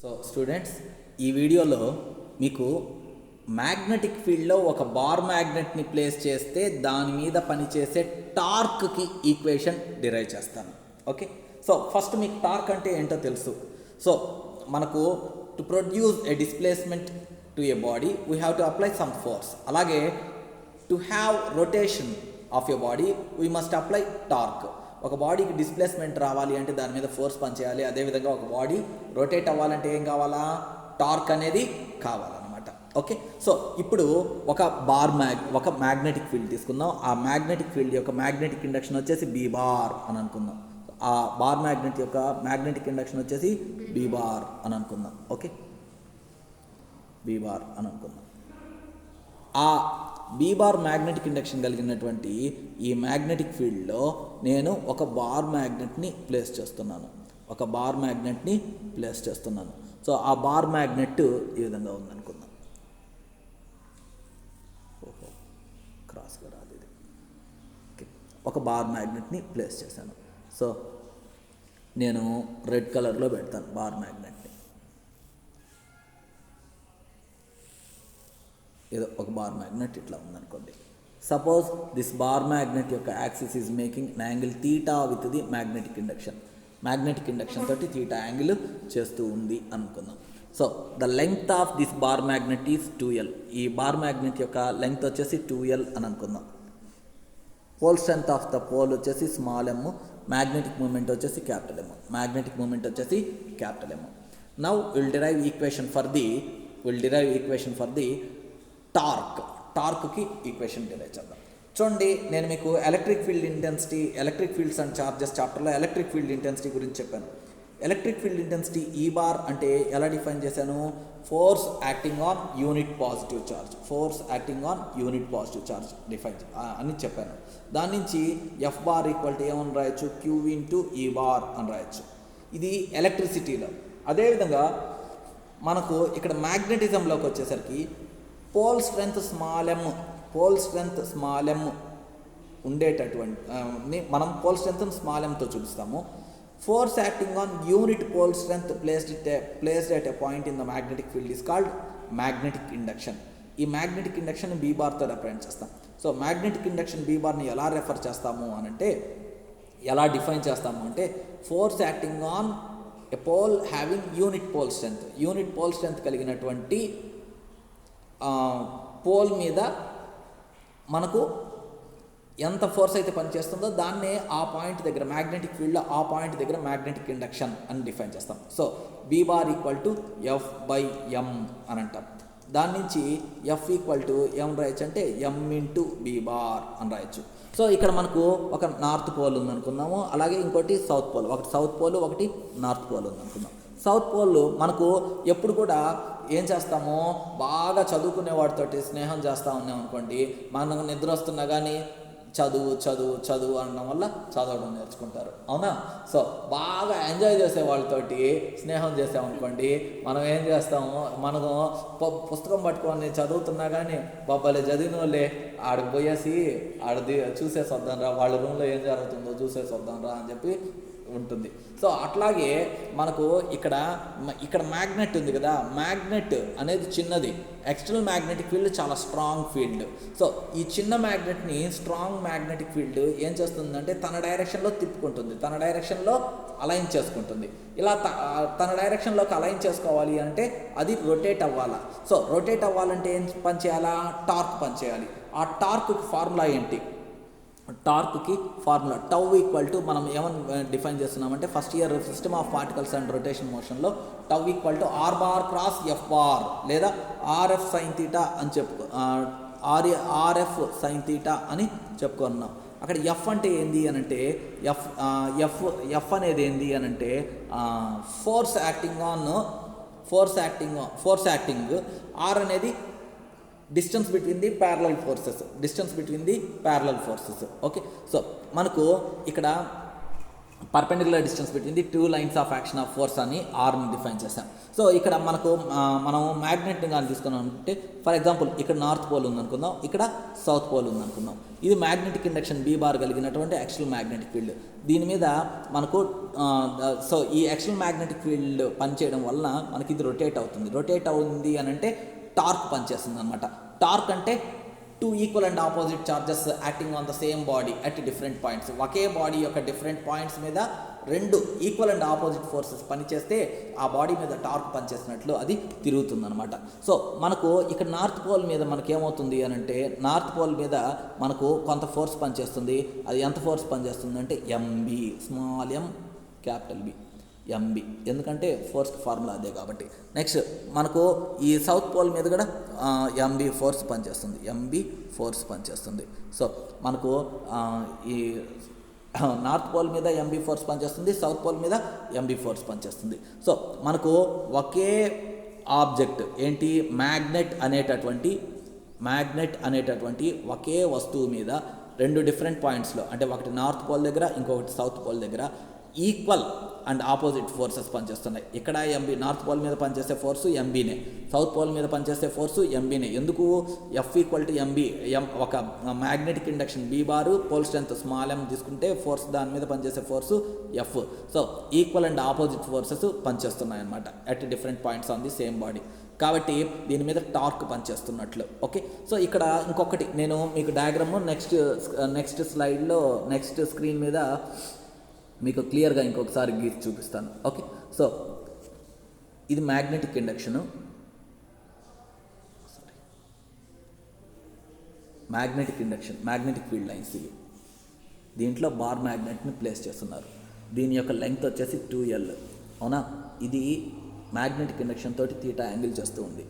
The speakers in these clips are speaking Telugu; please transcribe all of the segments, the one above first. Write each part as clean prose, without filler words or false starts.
సో స్టూడెంట్స్, ఈ వీడియోలో మీకు మ్యాగ్నెటిక్ ఫీల్డ్లో ఒక బార్ మ్యాగ్నెట్ని ప్లేస్ చేస్తే దాని మీద పనిచేసే టార్క్కి ఈక్వేషన్ డిరైవ్ చేస్తాను. ఓకే, సో ఫస్ట్ మీకు టార్క్ అంటే ఏంటో తెలుసు. సో మనకు to produce a displacement to a body we have to apply some force. అలాగే to have rotation of a body we must apply torque. ఒక బాడీకి డిస్ప్లేస్మెంట్ రావాలి అంటే దాని మీద ఫోర్స్ పనిచేయాలి. అదేవిధంగా ఒక బాడీ రొటేట్ అవ్వాలంటే ఏం కావాలా? టార్క్ అనేది కావాలన్నమాట. ఓకే, సో ఇప్పుడు ఒక మ్యాగ్నెటిక్ ఫీల్డ్ తీసుకుందాం. ఆ మ్యాగ్నెటిక్ ఫీల్డ్ యొక్క మ్యాగ్నెటిక్ ఇండక్షన్ వచ్చేసి బీ బార్ అని అనుకుందాం. ఆ బార్ మ్యాగ్నెట్ యొక్క మ్యాగ్నెటిక్ ఇండక్షన్ వచ్చేసి బీ బార్ అని అనుకుందాం. ఓకే, బీ బార్ అని అనుకుందాం. ఆ బీ బార్ మ్యాగ్నెటిక్ ఇండక్షన్ కలిగినటువంటి ఈ మ్యాగ్నెటిక్ ఫీల్డ్లో నేను ఒక బార్ మ్యాగ్నెట్ని ప్లేస్ చేస్తున్నాను. సో ఆ బార్ మ్యాగ్నెట్ ఈ విధంగా ఉందనుకుందాం. క్రాస్గా రాదు ఇది. ఓకే, ఒక బార్ మ్యాగ్నెట్ని ప్లేస్ చేశాను. సో నేను రెడ్ కలర్లో పెడతాను బార్ మ్యాగ్నెట్ని. ఏదో ఒక బార్ మ్యాగ్నెట్ ఇట్లా ఉందనుకోండి. సపోజ్ దిస్ బార్ మ్యాగ్నెట్ యొక్క axis is making an angle theta with the magnetic induction తోటి థీటా యాంగిల్ చేస్తూ ఉంది అనుకుందాం. So the length of this bar magnet is 2L. ఈ బార్ మ్యాగ్నెట్ యొక్క లెంగ్త్ వచ్చేసి 2L అని అనుకుందాం. Pole strength of the pole వచ్చేసి స్మాల్ m, మ్యాగ్నెటిక్ మూమెంట్ వచ్చేసి capital M. Now will derive equation for the టార్క్కి ఈక్వేషన్ డిరైవ్ చేద్దాం. చూడండి, నేను మీకు ఎలక్ట్రిక్ ఫీల్డ్స్ అండ్ చార్జెస్ చాప్టర్లో ఎలక్ట్రిక్ ఫీల్డ్ ఇంటెన్సిటీ గురించి చెప్పాను. Electric field intensity E bar అంటే ఎలా డిఫైన్ చేశాను? Force acting on unit positive charge define అని చెప్పాను. దాని నుంచి ఎఫ్ బార్ ఈక్వల్ టు ఏమని రాయొచ్చు? క్యూ ఇంటూ ఈ బార్ అని రాయొచ్చు. ఇది ఎలక్ట్రిసిటీలో. అదేవిధంగా మనకు ఇక్కడ మ్యాగ్నెటిజంలోకి వచ్చేసరికి పోల్ స్ట్రెంత్ స్మాల్ m ఉండేటటువంటి మనం పోల్ స్ట్రెంత్ స్మాల్ mతో చూపిస్తాము. Force acting on unit pole strength placed at a point in the magnetic field is called magnetic induction. ఈ మ్యాగ్నెటిక్ ఇండక్షన్ బీ బార్తో రిప్రజెంట్ చేస్తాం. సో మ్యాగ్నెటిక్ ఇండక్షన్ బీ బార్ని ఎలా డిఫైన్ చేస్తాము అంటే force acting on a pole having unit pole strength కలిగినటువంటి పోల్ మీద మనకు ఎంత ఫోర్స్ అయితే పనిచేస్తుందో దాన్నే ఆ పాయింట్ దగ్గర మ్యాగ్నెటిక్ ఫీల్డ్లో ఆ పాయింట్ దగ్గర మ్యాగ్నెటిక్ ఇండక్షన్ అని డిఫైన్ చేస్తాం. So B bar equal to F by M అని అంటాం. దాని నుంచి ఎఫ్ ఈక్వల్ టు ఏం రాయొచ్చు అంటే ఎం ఇంటూ బీ బార్ అని రాయొచ్చు. సో ఇక్కడ మనకు ఒక నార్త్ పోల్ ఉందనుకుందాము, అలాగే ఇంకోటి సౌత్ పోల్, ఒకటి సౌత్ పోల్ ఒకటి నార్త్ పోల్ ఉందనుకుందాం. సౌత్ పోల్ మనకు ఎప్పుడు కూడా ఏం చేస్తాము? బాగా చదువుకునే వాడితోటి స్నేహం చేస్తూ ఉన్నాం అనుకోండి, మనకు నిద్ర వస్తున్నా కానీ చదువు అనడం వల్ల చదవడం నేర్చుకుంటారు, అవునా? సో బాగా ఎంజాయ్ చేసే వాళ్ళతోటి స్నేహం చేసామనుకోండి, మనం ఏం చేస్తాము? మనకు పుస్తకం పట్టుకొని చదువుతున్నా కానీ బాబాలే చదివిన వాళ్ళే ఆడికి పోయేసి చూసేసి వద్దాం రా, వాళ్ళ రూమ్లో ఏం జరుగుతుందో చూసేసి వద్దాం రా అని చెప్పి ఉంటుంది. సో అట్లాగే మనకు ఇక్కడ మ్యాగ్నెట్ ఉంది కదా, మ్యాగ్నెట్ అనేది చిన్నది, ఎక్స్టర్నల్ మ్యాగ్నెటిక్ ఫీల్డ్ చాలా స్ట్రాంగ్ ఫీల్డ్. సో ఈ చిన్న మ్యాగ్నెట్ని స్ట్రాంగ్ మ్యాగ్నెటిక్ ఫీల్డ్ ఏం చేస్తుందంటే తన డైరెక్షన్లో తిప్పుకుంటుంది, తన డైరెక్షన్లో అలైన్ చేసుకుంటుంది. ఇలా తన డైరెక్షన్లోకి అలైన్ చేసుకోవాలి అంటే అది రొటేట్ అవ్వాలా. సో రొటేట్ అవ్వాలంటే ఏం పని చేయాలా? టార్క్ పని చేయాలి. ఆ టార్క్కి ఫార్ములా ఏంటి? టార్క్కి ఫార్ములా టౌ ఈక్వల్ టు మనం ఏమని డిఫైన్ చేస్తున్నామంటే first year system of particles and rotation మోషన్లో tau equal to R bar cross F bar లేదా ఆర్ఎఫ్ సైన్ థీటా అని ఆర్ఎఫ్ సైన్ థీటా అని చెప్పుకున్నాం. అక్కడ ఎఫ్ అంటే ఏంది అని అంటే ఎఫ్ అనేది ఏంది అని అంటే ఫోర్స్ యాక్టింగ్. ఆర్ అనేది distance between the parallel forces. Okay, so మనకు ఇక్కడ perpendicular distance between the 2 lines of action of force అని ఆర్ని డిఫైన్ చేసాం. సో ఇక్కడ మనకు మనం మ్యాగ్నెట్ని కానీ తీసుకున్నామంటే ఫర్ ఎగ్జాంపుల్ ఇక్కడ నార్త్ పోల్ ఉందనుకుందాం, ఇక్కడ సౌత్ పోల్ ఉందనుకుందాం. ఇది మ్యాగ్నెటిక్ ఇండక్షన్ బీ బార్ కలిగినటువంటి యాక్చువల్ మ్యాగ్నెటిక్ ఫీల్డ్. దీని మీద మనకు సో ఈ యాక్చువల్ మ్యాగ్నెటిక్ ఫీల్డ్ పనిచేయడం వలన మనకి ఇది రొటేట్ అవుతుంది. రొటేట్ అవుతుంది అని అంటే టార్క్ పనిచేస్తుంది అనమాట. టార్క్ అంటే 2 equal and opposite charges acting on the same body at different points. Okay body యొక్క డిఫరెంట్ పాయింట్స్ మీద 2 ఈక్వల్ అండ్ ఆపోజిట్ ఫోర్సెస్ పనిచేస్తే ఆ బాడీ మీద టార్క్ పనిచేసినట్లు అది తిరుగుతుంది అనమాట. సో మనకు ఇక్కడ నార్త్ పోల్ మీద మనకి ఏమవుతుంది అని అంటే నార్త్ పోల్ మీద మనకు కొంత ఫోర్స్ పనిచేస్తుంది. అది ఎంత ఫోర్స్ పనిచేస్తుంది అంటే MB, small M capital B, MB. ఎందుకంటే ఫోర్స్కి ఫార్ములా అదే కాబట్టి. నెక్స్ట్ మనకు ఈ సౌత్ పోల్ మీద కూడా ఎంబి ఫోర్స్ పనిచేస్తుంది, ఎంబి ఫోర్స్ పనిచేస్తుంది. సో మనకు ఈ నార్త్ పోల్ మీద ఎంబి ఫోర్స్ పనిచేస్తుంది, సౌత్ పోల్ మీద ఎంబి ఫోర్స్ పనిచేస్తుంది. సో మనకు ఒకే ఆబ్జెక్ట్ ఏంటి మ్యాగ్నెట్ అనేటటువంటి ఒకే వస్తువు మీద 2 డిఫరెంట్ పాయింట్స్లో, అంటే ఒకటి నార్త్ పోల్ దగ్గర ఇంకొకటి సౌత్ పోల్ దగ్గర ఈక్వల్ అండ్ ఆపోజిట్ ఫోర్సెస్ పనిచేస్తున్నాయి. ఇక్కడ ఎంబీ నార్త్ పోల్ మీద పనిచేసే ఫోర్సు ఎంబీనే, సౌత్ పోల్ మీద పనిచేసే ఫోర్సు ఎంబీనే. ఎందుకు ఎఫ్ ఈక్వల్ టు ఎంబీ, ఒక magnetic induction B bar pole strength small M తీసుకుంటే ఫోర్స్ దాని మీద పనిచేసే force F. So equal and opposite forces పనిచేస్తున్నాయి అన్నమాట at different points on the same body. కాబట్టి దీని మీద టార్క్ పనిచేస్తున్నట్లు. ఓకే, సో ఇక్కడ ఇంకొకటి నేను మీకు డయాగ్రామ్ నెక్స్ట్ స్లైడ్లో నెక్స్ట్ స్క్రీన్ మీద మీకు క్లియర్గా ఇంకొకసారి గీసి చూపిస్తాను. ఓకే, సో ఇది magnetic induction, magnetic field lines ఇవి. దీంట్లో బార్ మ్యాగ్నెట్ని ప్లేస్ చేస్తున్నారు. దీని యొక్క లెంగ్త్ వచ్చేసి 2L. అవునా, ఇది మ్యాగ్నెటిక్ ఇండక్షన్ తోటి తీటా యాంగిల్ చేస్తూ ఉంది.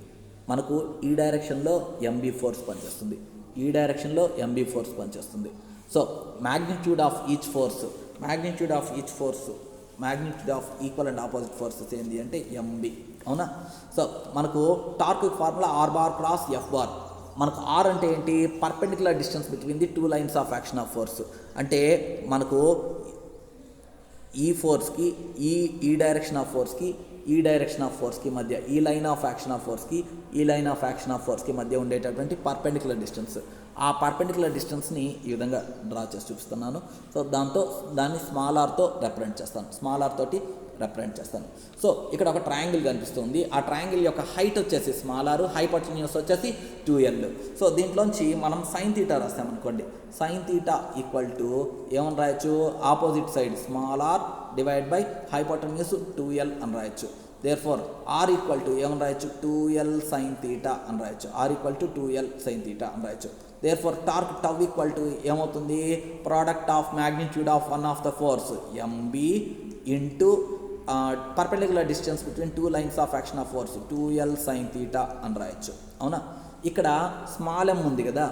మనకు ఈ డైరెక్షన్లో ఎంబీ ఫోర్స్ పనిచేస్తుంది, ఈ డైరెక్షన్లో ఎంబీ ఫోర్స్ పనిచేస్తుంది. So magnitude of each equal and opposite forces ఏంటి అంటే ఎంబీ. అవునా, సో మనకు torque formula R bar cross F bar. మనకు ఆర్ అంటే ఏంటి, perpendicular distance between the 2 lines of action of force. అంటే మనకు ఈ ఫోర్స్కి ఈ డైరెక్షన్ ఆఫ్ ఫోర్స్కి ఈ డైరెక్షన్ ఆఫ్ ఫోర్స్కి మధ్య, ఈ లైన్ ఆఫ్ యాక్షన్ ఆఫ్ ఫోర్స్కి ఈ లైన్ ఆఫ్ యాక్షన్ ఆఫ్ ఫోర్స్కి మధ్య ఉండేటటువంటి పర్పెండిక్యులర్ డిస్టెన్స్. ఆ పర్పెండిక్యులర్ డిస్టెన్స్ని ఈ విధంగా డ్రా చేసి చూపిస్తున్నాను. సో దాన్ని స్మాల్ ఆర్తో రిప్రజెంట్ చేస్తాను. సో ఇక్కడ ఒక ట్రయాంగిల్ కనిపిస్తుంది. ఆ ట్రయాంగిల్ యొక్క హైట్ వచ్చేసి స్మాల్ ఆర్, హైపోటెన్యూస్ వచ్చేసి 2L. సో దీంట్లోంచి మనం సైన్ తీటా రాస్తామనుకోండి. సైన్ తీటా ఈక్వల్ టు ఏమని రాయొచ్చు, opposite side small R divide by hypotenuse 2L అని రాయొచ్చు. దేర్ఫోర్ ఆర్ ఈక్వల్ టు ఏమని రాయొచ్చు, 2L సైన్ తీటా అని రాయొచ్చు. Therefore torque tau equal to ఏమవుతుంది, product of magnitude of one of the force MB into perpendicular distance between 2 lines of action of force 2L sine theta అని రాయొచ్చు. అవునా, ఇక్కడ స్మాల్ ఎమ్ ఉంది కదా,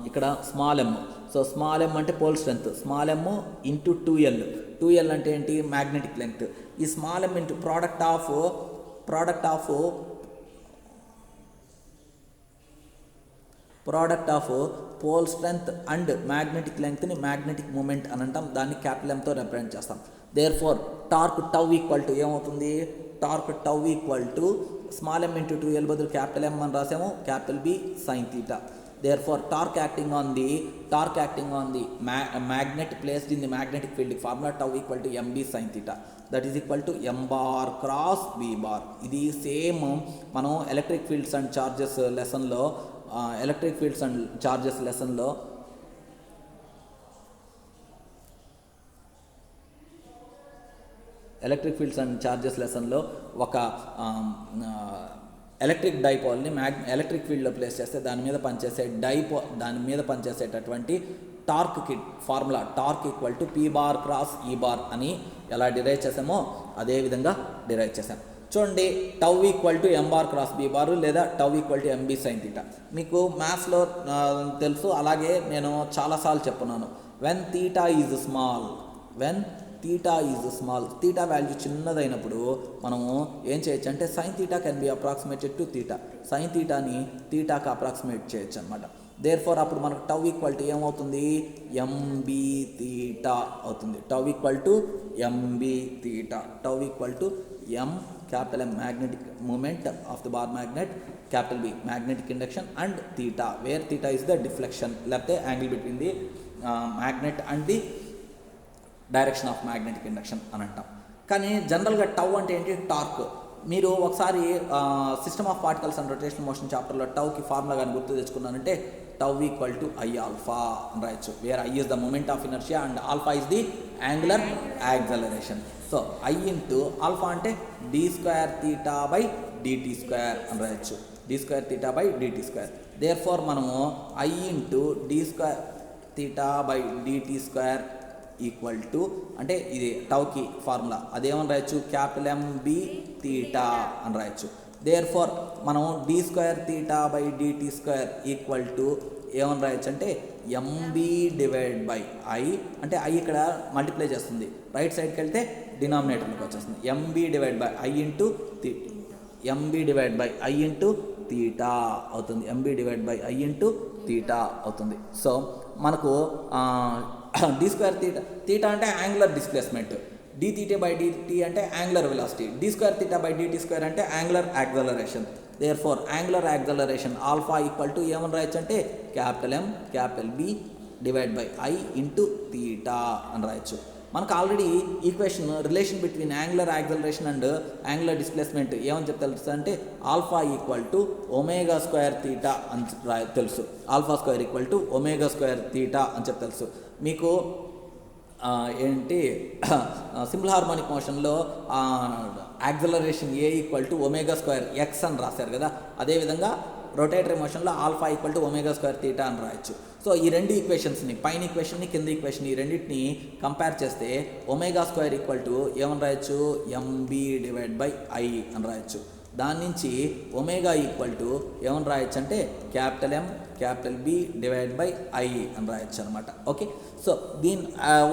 ఇక్కడ small M. So small M అంటే pole strength, small M into 2L అంటే ఏంటి, మ్యాగ్నెటిక్ లెంగ్త్. ఈ small M into product of pole strength and magnetic లెంగ్త్ని మ్యాగ్నెటిక్ మూమెంట్ అని అంటాం. దాన్ని క్యాపిటల్ ఎంతో రిప్రజెంట్ చేస్తాం. Therefore torque tau equal to ఏమవుతుంది, స్మాల్ ఎమ్ ఇంటూ 2L బదులు క్యాపిటల్ ఎమ్ అని రాసాము, capital B sine theta. Therefore, torque acting on the magnet placed in the magnetic field formula tau equal to mb sin theta, that is equal to m bar cross b bar. ఇది సేమ్ మనం ఎలక్ట్రిక్ ఫీల్డ్స్ అండ్ చార్జెస్ లెసన్లో ఒక ఎలక్ట్రిక్ డైపోల్ని ఎలక్ట్రిక్ ఫీల్డ్లో ప్లేస్ చేస్తే దాని మీద పనిచేసేటటువంటి టార్క్కి formula torque equal to P bar cross E bar అని ఎలా డిరైవ్ చేసామో అదే విధంగా డిరైవ్ చేసాం. చూడండి, tau equal to M bar cross B bar లేదా tau equal to MB sine theta మీకు మ్యాథ్స్లో తెలుసు. అలాగే నేను చాలాసార్లు చెప్పున్నాను, when theta is small, theta value చిన్నదైనప్పుడు మనము ఏం చేయొచ్చు అంటే sine theta can be approximated to theta, sine థీటాని థీటాకి అప్రాక్సిమేట్ చేయొచ్చు అనమాట. దేర్ ఫోర్ అప్పుడు మనకు టౌ ఈక్వల్ టు ఏమవుతుంది, ఎంబీ తీటా అవుతుంది. Tau equal to MB theta, tau equal to M capital M magnetic moment of the bar magnet, capital B magnetic induction and theta, where theta is the deflection లేకపోతే angle between the magnet and the direction of magnetic induction అని అంటాం. కానీ జనరల్గా టౌ అంటే ఏంటి, టార్క్. మీరు ఒకసారి system of particles and rotational motion చాప్టర్లో టౌకి ఫార్ములా కానీ గుర్తు తెచ్చుకున్నానంటే tau equal to I alpha అని రాయొచ్చు, where I is the moment of inertia and alpha is the angular acceleration. So I into alpha అంటే D square theta by DT square అని రాయొచ్చు, D square theta by DT square. Therefore మనము I into D square theta by DT square equal to అంటే ఇది టౌకి ఫార్ములా, అదేమని రాయొచ్చు, క్యాపిటల్ ఎంబి తీటా అని రాయొచ్చు. దేర్ ఫోర్ మనం D square theta by DT square equal to ఏమని రాయొచ్చు అంటే ఎంబీ డివైడ్ బై ఐ, అంటే ఐ ఇక్కడ మల్టిప్లై చేస్తుంది, రైట్ సైడ్కి వెళ్తే డినామినేటర్లోకి వచ్చేస్తుంది, MB divide by I into MB divide by I into theta అవుతుంది, MB divide by I into theta అవుతుంది. సో మనకు డి స్క్వేర్ తీటా, తీటా అంటే angular displacement, D theta by DT అంటే angular velocity, D square theta by DT square అంటే angular acceleration. Therefore angular acceleration alpha equal to ఏమని రాయొచ్చు అంటే capital M capital B divide by I into theta అని రాయొచ్చు. మనకు already equation relation between angular acceleration and angular displacement ఏమని చెప్తే తెలుసు అంటే alpha equal to omega square theta అని తెలుసు, alpha square equal to omega square theta అని చెప్పి తెలుసు. మీకు ఏంటి సింపుల్ హార్మోనిక్ మోషన్లో acceleration A equal to omega square X అని రాశారు కదా, అదేవిధంగా రొటేటరీ మోషన్లో alpha equal to omega square theta అని రాయొచ్చు. సో ఈ రెండు ఈక్వేషన్స్ని, పైన ఈక్వేషన్ని కింద ఈక్వేషన్, ఈ రెండింటిని కంపేర్ చేస్తే ఒమేగా స్క్వేర్ ఈక్వల్ టు ఏమని రాయొచ్చు, ఎంబీ డివైడ్ బై ఐ అని రాయొచ్చు. దాని నుంచి ఒమేగా ఈక్వల్ టు ఏమని రాయొచ్చు అంటే capital M capital B divide by I అని రాయొచ్చు అనమాట. ఓకే, సో దీని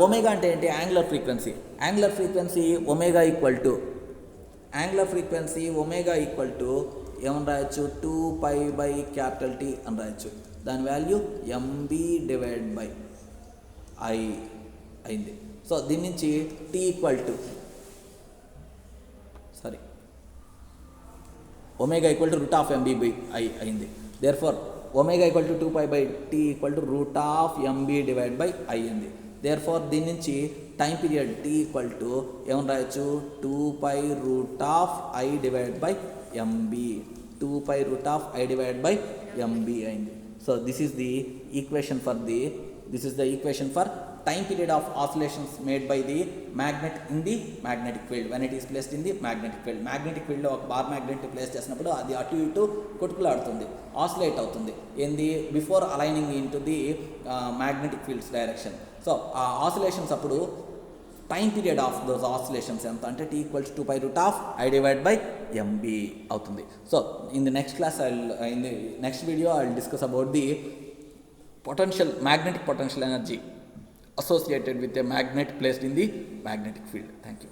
ఒమేగా అంటే ఏంటి, angular frequency. Angular frequency omega equal to ఏమని రాయొచ్చు, 2π బై క్యాపిటల్ టీ అని రాయొచ్చు. దాని value MB divide by I అయింది. సో దీని నుంచి T equal to omega equal to root of MB by I అయింది. Therefore omega equal to 2π by T equal to root of MB divide by I అయింది. దేర్ ఫోర్ దీని నుంచి time period T equal to ఏమని రాయొచ్చు, 2π root of I divide by MB, 2π root of I divide by MB అయింది. So this is the equation for time period of oscillations made by the magnet in the magnetic field when it is placed in the magnetic field. Magnetic field లో ఒక బార్ మ్యాగ్నెట్ ప్లేస్ చేసినప్పుడు అది అటు ఇటు కొట్టుకులాడుతుంది, ఆసిలేట్ అవుతుంది ఏంది, before aligning into the magnetic fields direction. So ఆ ఆసిలేషన్స్ అప్పుడు time period of those oscillations ఎంత అంటే T equals 2π root of I divide by MB అవుతుంది. So in the next class in the next video I will discuss about the magnetic potential energy associated with a magnet placed in the magnetic field. Thank you.